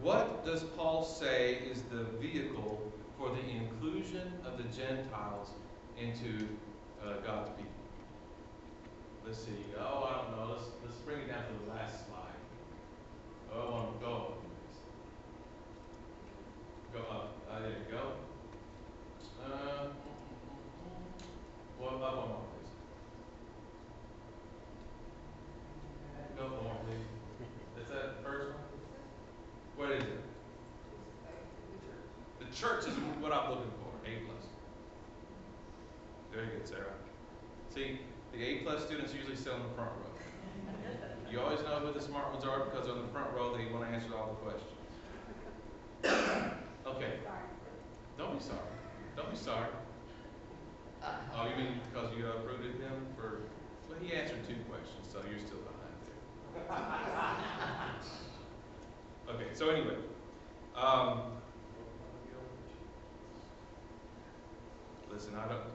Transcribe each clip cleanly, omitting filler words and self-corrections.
What does Paul say is the vehicle for the inclusion of the Gentiles into God's people? Let's see. Oh, I don't know. Let's bring it down to the last slide. Oh, I want to go up. Go up. There you go. Well, up one more, please. Go one more, please. Is that the first one? What is it? The church is what I'm looking for. A+. Very good, Sarah. See, the A+ students usually sit on the front row. You always know who the smart ones are because on the front row they want to answer all the questions. Okay. Don't be sorry. Don't be sorry. Oh, you mean because you uprooted him for? Well, he answered 2 questions, so you're still behind there. Okay. So anyway, listen.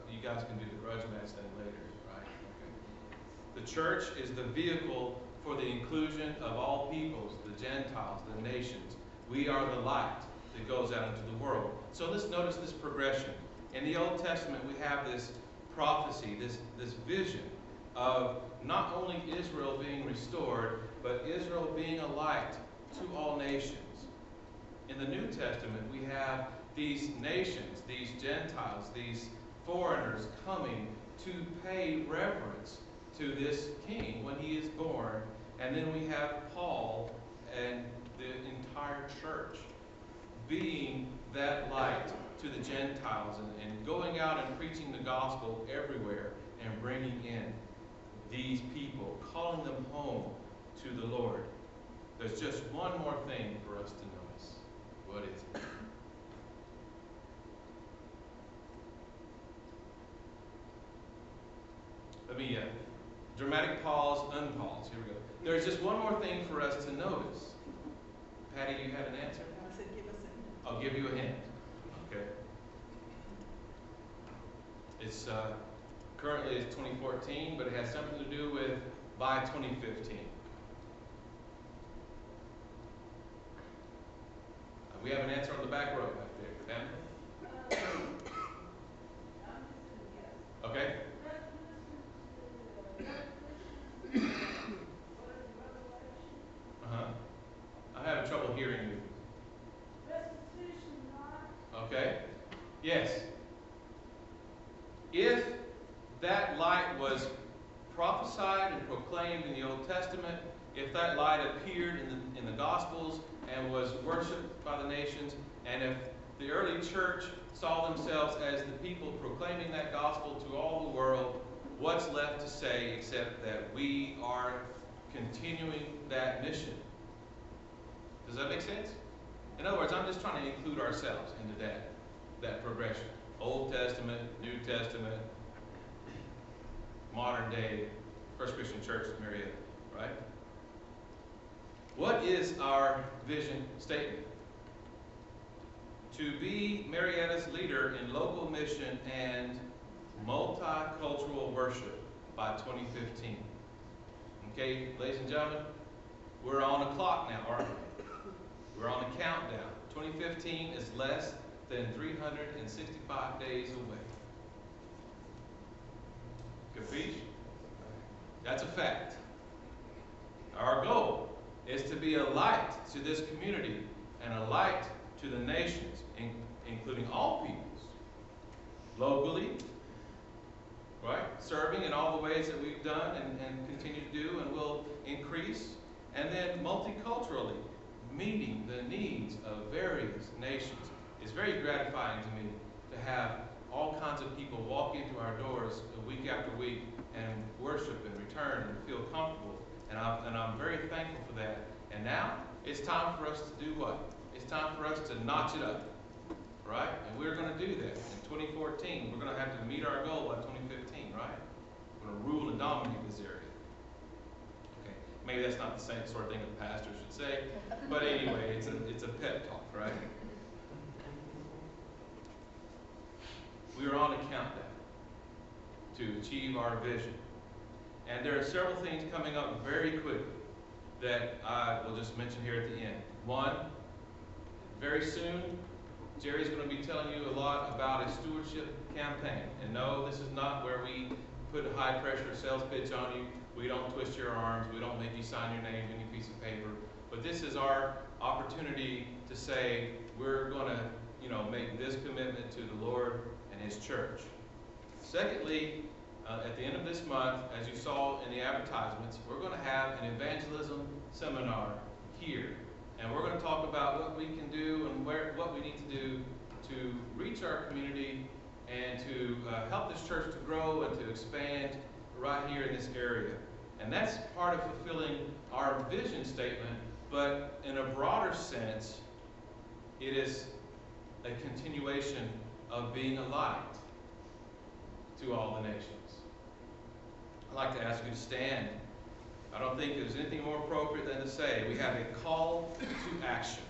You guys can do the grudge match thing later, right? Okay. The church is the vehicle for the inclusion of all peoples, the Gentiles, the nations. We are the light that goes out into the world. So let's notice this progression. In the Old Testament, we have this prophecy, this vision of not only Israel being restored, but Israel being a light to all nations. In the New Testament, we have these nations, these Gentiles, these foreigners coming to pay reverence to this king when he is born. And then we have Paul and the entire church being that light to the Gentiles and going out and preaching the gospel everywhere and bringing in these people, calling them home to the Lord. There's just one more thing for us to notice. What is it? Let me dramatic pause, unpause. Here we go. There's just one more thing for us to notice. Patty, you had an answer? I said give us a hint. I'll give you a hint. Okay. It's currently it's 2014, but it has something to do with by 2015. We have an answer on the back row back there. Pam? Okay. I'm having trouble hearing you. Okay. Yes. If that light was prophesied and proclaimed in the Old Testament, if that light appeared in the Gospels and was worshipped by the nations, and if the early church saw themselves as the people proclaiming that gospel to all the world, what's left to say except that we are continuing that mission? Does that make sense? In other words, I'm just trying to include ourselves into that progression. Old Testament, New Testament, modern day, First Christian Church, Marietta, right? What is our vision statement? To be Marietta's leader in local mission and multicultural worship by 2015. Okay, ladies and gentlemen, we're on a clock now, aren't we? We're on a countdown. 2015 is less than 365 days away. Capiche? That's a fact. Our goal is to be a light to this community and a light to the nations, including all peoples, locally, right? Serving in all the ways that we've done and continue to do and will increase, and then multiculturally, meeting the needs of various nations. It's very gratifying to me to have all kinds of people walk into our doors week after week and worship and return and feel comfortable. And I'm very thankful for that. And now it's time for us to do what? It's time for us to notch it up, right? And we're going to do that in 2014. We're going to have to meet our goal by 2015, right? We're going to rule and dominate this area. Okay, maybe that's not the same sort of thing a pastor should say, but anyway, it's a pep talk, right? We are on a countdown to achieve our vision. And there are several things coming up very quickly that I will just mention here at the end. One, Very soon, Jerry's going to be telling you a lot about a stewardship campaign. And no, this is not where we put a high-pressure sales pitch on you. We don't twist your arms. We don't make you sign your name to any piece of paper. But this is our opportunity to say we're going to, make this commitment to the Lord and His church. Secondly, at the end of this month, as you saw in the advertisements, we're going to have an evangelism seminar here. And we're going to talk about what we can do and what we need to do to reach our community and to help this church to grow and to expand right here in this area. And that's part of fulfilling our vision statement, but in a broader sense, it is a continuation of being a light to all the nations. I'd like to ask you to stand. I don't think there's anything more appropriate than to say we have a call to action.